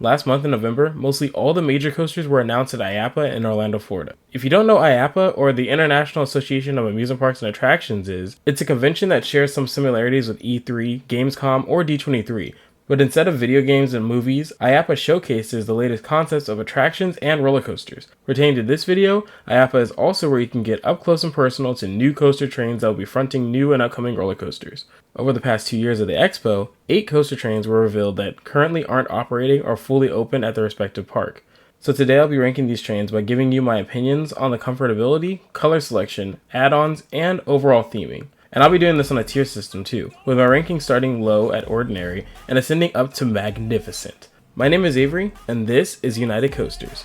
Last month in November, mostly all the major coasters were announced at IAAPA in Orlando, Florida. If you don't know IAAPA, or the International Association of Amusement Parks and Attractions is, it's a convention that shares some similarities with E3, Gamescom, or D23. But instead of video games and movies, IAAPA showcases the latest concepts of attractions and roller coasters. Pertaining to this video, IAAPA is also where you can get up close and personal to new coaster trains that will be fronting new and upcoming roller coasters. Over the past 2 years of the expo, 8 coaster trains were revealed that currently aren't operating or fully open at their respective park. So today I'll be ranking these trains by giving you my opinions on the comfortability, color selection, add-ons, and overall theming. And I'll be doing this on a tier system too, with my ranking starting low at ordinary and ascending up to magnificent. My name is Avery, and this is United Coasters.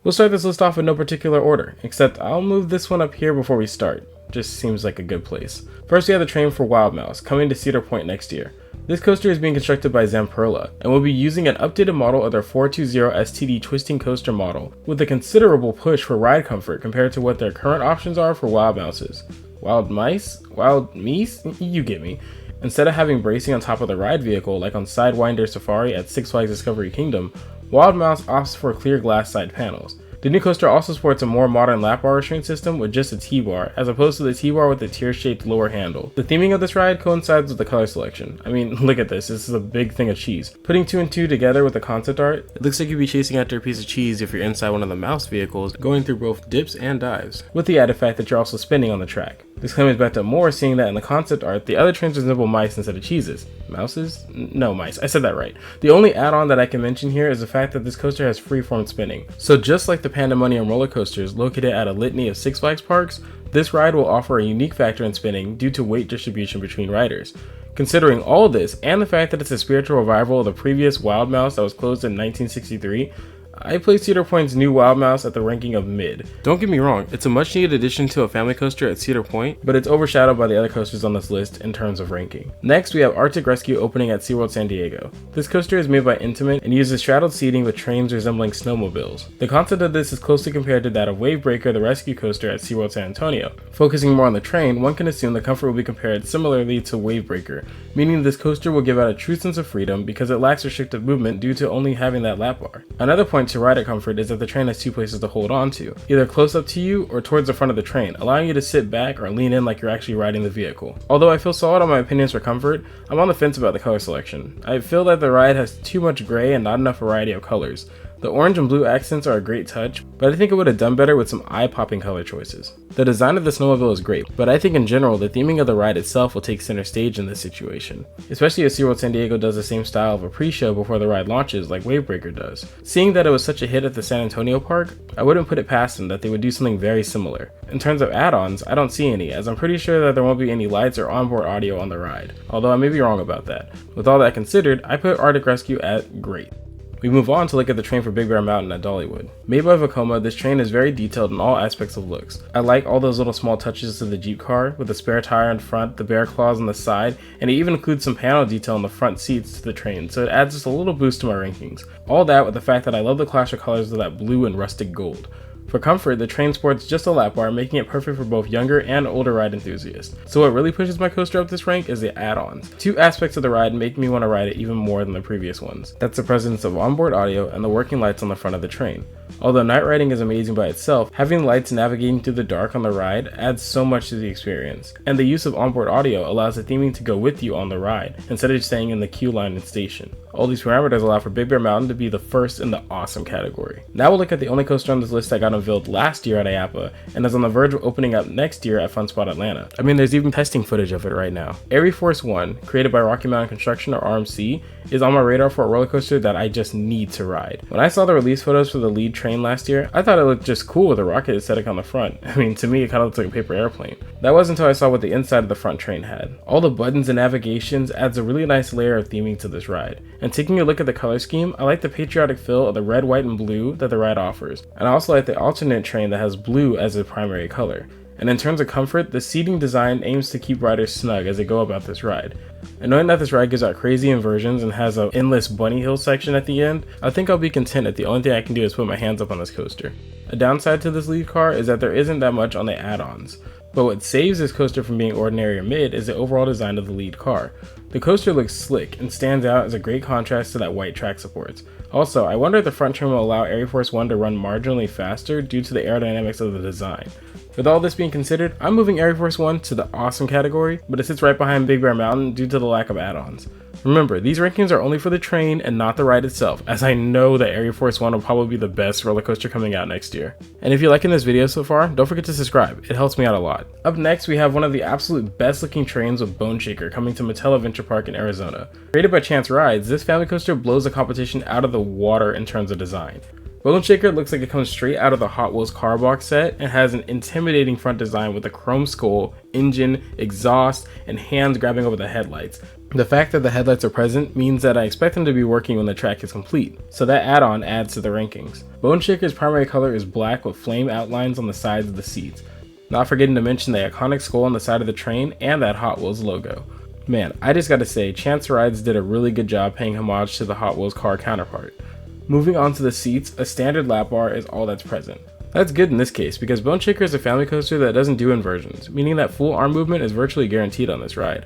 We'll start this list off in no particular order, except I'll move this one up here before we start. Just seems like a good place. First we have the train for Wild Mouse, coming to Cedar Point next year. This coaster is being constructed by Zamperla, and will be using an updated model of their 420 STD twisting coaster model, with a considerable push for ride comfort compared to what their current options are for Wild Mouses. Wild Mice? Wild Meese? You get me. Instead of having bracing on top of the ride vehicle like on Sidewinder Safari at Six Flags Discovery Kingdom, Wild Mouse opts for clear glass side panels. The new coaster also sports a more modern lap bar restraint system with just a T-bar, as opposed to the T-bar with the tear-shaped lower handle. The theming of this ride coincides with the color selection. I mean, look at this is a big thing of cheese. Putting 2 and 2 together with the concept art, it looks like you'd be chasing after a piece of cheese if you're inside one of the mouse vehicles, going through both dips and dives, with the added fact that you're also spinning on the track. This claims back to more seeing that in the concept art, the other trains resemble mice instead of cheeses. Mouses? No, mice. I said that right. The only add-on that I can mention here is the fact that this coaster has freeform spinning. So just like the Pandemonium roller coasters located at a litany of Six Flags parks, this ride will offer a unique factor in spinning due to weight distribution between riders. Considering all this, and the fact that it's a spiritual revival of the previous Wild Mouse that was closed in 1963, I place Cedar Point's new Wild Mouse at the ranking of mid. Don't get me wrong, it's a much needed addition to a family coaster at Cedar Point, but it's overshadowed by the other coasters on this list in terms of ranking. Next, we have Arctic Rescue opening at SeaWorld San Diego. This coaster is made by Intamin and uses straddled seating with trains resembling snowmobiles. The concept of this is closely compared to that of Wavebreaker, the rescue coaster at SeaWorld San Antonio. Focusing more on the train, one can assume the comfort will be compared similarly to Wavebreaker, meaning this coaster will give out a true sense of freedom because it lacks restrictive movement due to only having that lap bar. Another point to rider comfort is that the train has 2 places to hold on to, either close up to you or towards the front of the train, allowing you to sit back or lean in like you're actually riding the vehicle. Although I feel solid on my opinions for comfort, I'm on the fence about the color selection. I feel that the ride has too much gray and not enough variety of colors. The orange and blue accents are a great touch, but I think it would have done better with some eye-popping color choices. The design of the snowmobile is great, but I think in general the theming of the ride itself will take center stage in this situation, especially as SeaWorld San Diego does the same style of a pre-show before the ride launches like Wavebreaker does. Seeing that it was such a hit at the San Antonio park, I wouldn't put it past them that they would do something very similar. In terms of add-ons, I don't see any, as I'm pretty sure that there won't be any lights or onboard audio on the ride, although I may be wrong about that. With all that considered, I put Arctic Rescue at great. We move on to look at the train for Big Bear Mountain at Dollywood. Made by Vekoma, this train is very detailed in all aspects of looks. I like all those little small touches to the Jeep car, with the spare tire in front, the bear claws on the side, and it even includes some panel detail on the front seats to the train, so it adds just a little boost to my rankings. All that with the fact that I love the clash of colors of that blue and rustic gold. For comfort, the train sports just a lap bar, making it perfect for both younger and older ride enthusiasts. So what really pushes my coaster up this rank is the add-ons. 2 aspects of the ride make me want to ride it even more than the previous ones. That's the presence of onboard audio and the working lights on the front of the train. Although night riding is amazing by itself, having lights navigating through the dark on the ride adds so much to the experience. And the use of onboard audio allows the theming to go with you on the ride, instead of staying in the queue line and station. All these parameters allow for Big Bear Mountain to be the first in the awesome category. Now we'll look at the only coaster on this list that got unveiled last year at IAAPA, and is on the verge of opening up next year at Fun Spot Atlanta. I mean, there's even testing footage of it right now. Air Force One, created by Rocky Mountain Construction or RMC, is on my radar for a roller coaster that I just need to ride. When I saw the release photos for the lead train last year, I thought it looked just cool with a rocket aesthetic on the front. I mean, to me it kind of looks like a paper airplane. That wasn't until I saw what the inside of the front train had. All the buttons and navigations adds a really nice layer of theming to this ride. And taking a look at the color scheme, I like the patriotic feel of the red, white, and blue that the ride offers. And I also like the alternate train that has blue as the primary color. And in terms of comfort, the seating design aims to keep riders snug as they go about this ride. And knowing that this ride gives out crazy inversions and has an endless bunny hill section at the end, I think I'll be content if the only thing I can do is put my hands up on this coaster. A downside to this lead car is that there isn't that much on the add-ons. But what saves this coaster from being ordinary or mid is the overall design of the lead car. The coaster looks slick and stands out as a great contrast to that white track supports. Also, I wonder if the front trim will allow Air Force One to run marginally faster due to the aerodynamics of the design. With all this being considered, I'm moving Air Force One to the awesome category, but it sits right behind Big Bear Mountain due to the lack of add-ons. Remember, these rankings are only for the train and not the ride itself, as I know that Air Force One will probably be the best roller coaster coming out next year. And if you're liking this video so far, don't forget to subscribe, it helps me out a lot. Up next, we have one of the absolute best looking trains with Bone Shaker coming to Mattel Adventure Park in Arizona. Created by Chance Rides, this family coaster blows the competition out of the water in terms of design. Bone Shaker looks like it comes straight out of the Hot Wheels car box set and has an intimidating front design with a chrome skull, engine, exhaust, and hands grabbing over the headlights. The fact that the headlights are present means that I expect them to be working when the track is complete, so that add-on adds to the rankings. Bone Shaker's primary color is black with flame outlines on the sides of the seats. Not forgetting to mention the iconic skull on the side of the train and that Hot Wheels logo. Man, I just gotta say, Chance Rides did a really good job paying homage to the Hot Wheels car counterpart. Moving on to the seats, a standard lap bar is all that's present. That's good in this case because Bone Shaker is a family coaster that doesn't do inversions, meaning that full arm movement is virtually guaranteed on this ride.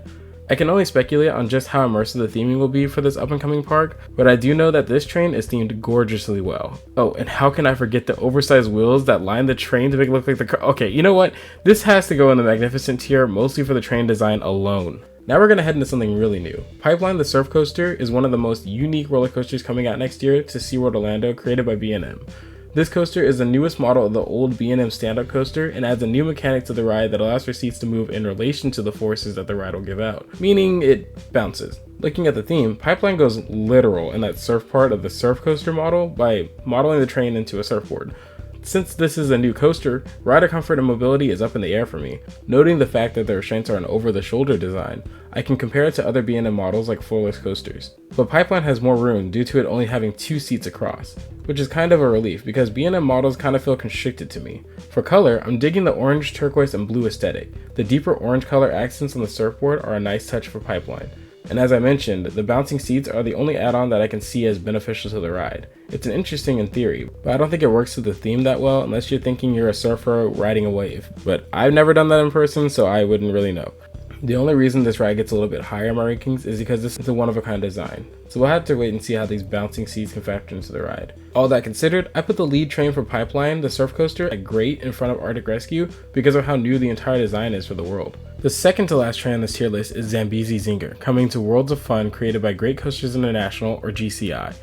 I can only speculate on just how immersive the theming will be for this up and coming park, but I do know that this train is themed gorgeously well. Oh, and how can I forget the oversized wheels that line the train to make it look like the car? Okay, you know what? This has to go in the magnificent tier, mostly for the train design alone. Now we're going to head into something really new. Pipeline the Surf Coaster is one of the most unique roller coasters coming out next year to SeaWorld Orlando, created by B&M. This coaster is the newest model of the old B&M stand-up coaster and adds a new mechanic to the ride that allows for seats to move in relation to the forces that the ride will give out, meaning it bounces. Looking at the theme, Pipeline goes literal in that surf part of the surf coaster model by modeling the train into a surfboard. Since this is a new coaster, rider comfort and mobility is up in the air for me. Noting the fact that the restraints are an over-the-shoulder design, I can compare it to other B&M models like floorless coasters. But Pipeline has more room due to it only having 2 seats across, which is kind of a relief because B&M models kind of feel constricted to me. For color, I'm digging the orange, turquoise, and blue aesthetic. The deeper orange color accents on the surfboard are a nice touch for Pipeline. And as I mentioned, the bouncing seats are the only add-on that I can see as beneficial to the ride. It's an interesting in theory, but I don't think it works with the theme that well unless you're thinking you're a surfer riding a wave. But I've never done that in person, so I wouldn't really know. The only reason this ride gets a little bit higher in my rankings is because this is a one-of-a-kind design. So we'll have to wait and see how these bouncing seats can factor into the ride. All that considered, I put the lead train for Pipeline, the surf coaster, at great in front of Arctic Rescue because of how new the entire design is for the world. The second to last train on this tier list is Zambezi Zinger, coming to Worlds of Fun created by Great Coasters International or GCI.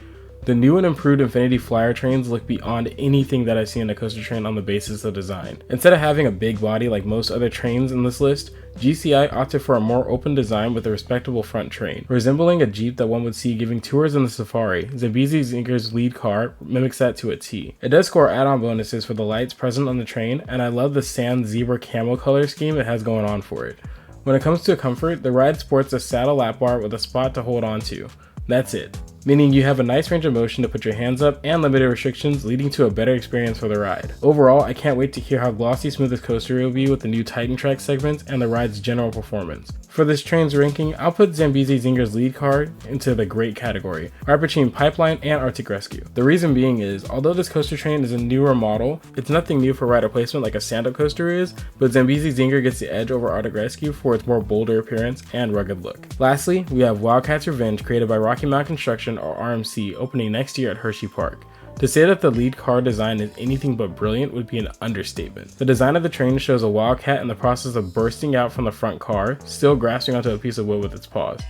The new and improved Infinity Flyer trains look beyond anything that I've seen in a coaster train on the basis of design. Instead of having a big body like most other trains in this list, GCI opted for a more open design with a respectable front train. Resembling a Jeep that one would see giving tours in the safari, Zambezi Zinger's lead car mimics that to a T. It does score add-on bonuses for the lights present on the train, and I love the sand zebra camo color scheme it has going on for it. When it comes to comfort, the ride sports a saddle lap bar with a spot to hold on to. That's it. Meaning you have a nice range of motion to put your hands up and limited restrictions, leading to a better experience for the ride. Overall, I can't wait to hear how glossy smooth this coaster will be with the new Titan track segments and the ride's general performance. For this train's ranking, I'll put Zambezi Zinger's lead car into the great category, right between Pipeline and Arctic Rescue. The reason being is, although this coaster train is a newer model, it's nothing new for rider placement like a stand-up coaster is, but Zambezi Zinger gets the edge over Arctic Rescue for its more bolder appearance and rugged look. Lastly, we have Wildcats Revenge created by Rocky Mountain Construction or RMC opening next year at Hershey Park. To say that the lead car design is anything but brilliant would be an understatement. The design of the train shows a wildcat in the process of bursting out from the front car, still grasping onto a piece of wood with its paws.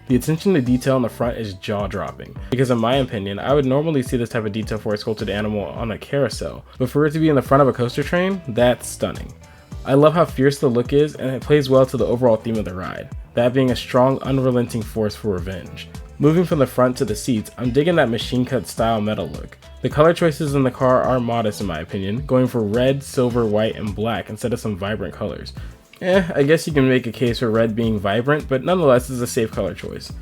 The attention to detail in the front is jaw-dropping, because in my opinion, I would normally see this type of detail for a sculpted animal on a carousel, but for it to be in the front of a coaster train, that's stunning. I love how fierce the look is, and it plays well to the overall theme of the ride, that being a strong, unrelenting force for revenge. Moving from the front to the seats, I'm digging that machine cut style metal look. The color choices in the car are modest in my opinion, going for red, silver, white, and black instead of some vibrant colors. I guess you can make a case for red being vibrant, but nonetheless is a safe color choice.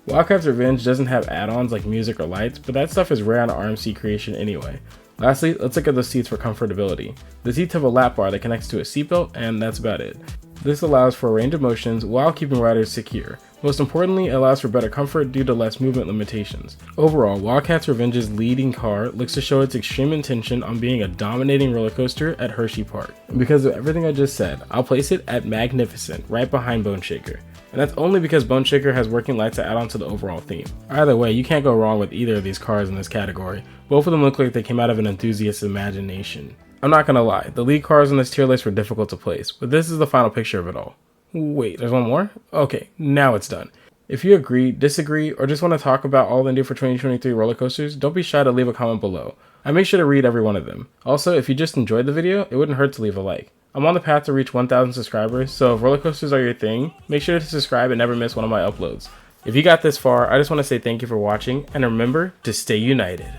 Wildcats Revenge doesn't have add-ons like music or lights, but that stuff is rare on an RMC creation anyway. Lastly, let's look at the seats for comfortability. The seats have a lap bar that connects to a seatbelt, and that's about it. This allows for a range of motions while keeping riders secure. Most importantly, it allows for better comfort due to less movement limitations. Overall, Wildcats Revenge's leading car looks to show its extreme intention on being a dominating roller coaster at Hershey Park. And because of everything I just said, I'll place it at Magnificent, right behind Bone Shaker. And that's only because Bone Shaker has working lights to add on to the overall theme. Either way, you can't go wrong with either of these cars in this category. Both of them look like they came out of an enthusiast's imagination. I'm not gonna lie, the lead cars on this tier list were difficult to place, but this is the final picture of it all. Wait, there's one more? Okay, now it's done. If you agree, disagree, or just want to talk about all the new for 2023 roller coasters, don't be shy to leave a comment below. I make sure to read every one of them. Also, if you just enjoyed the video, it wouldn't hurt to leave a like. I'm on the path to reach 1,000 subscribers, so if roller coasters are your thing, make sure to subscribe and never miss one of my uploads. If you got this far, I just want to say thank you for watching, and remember to stay united.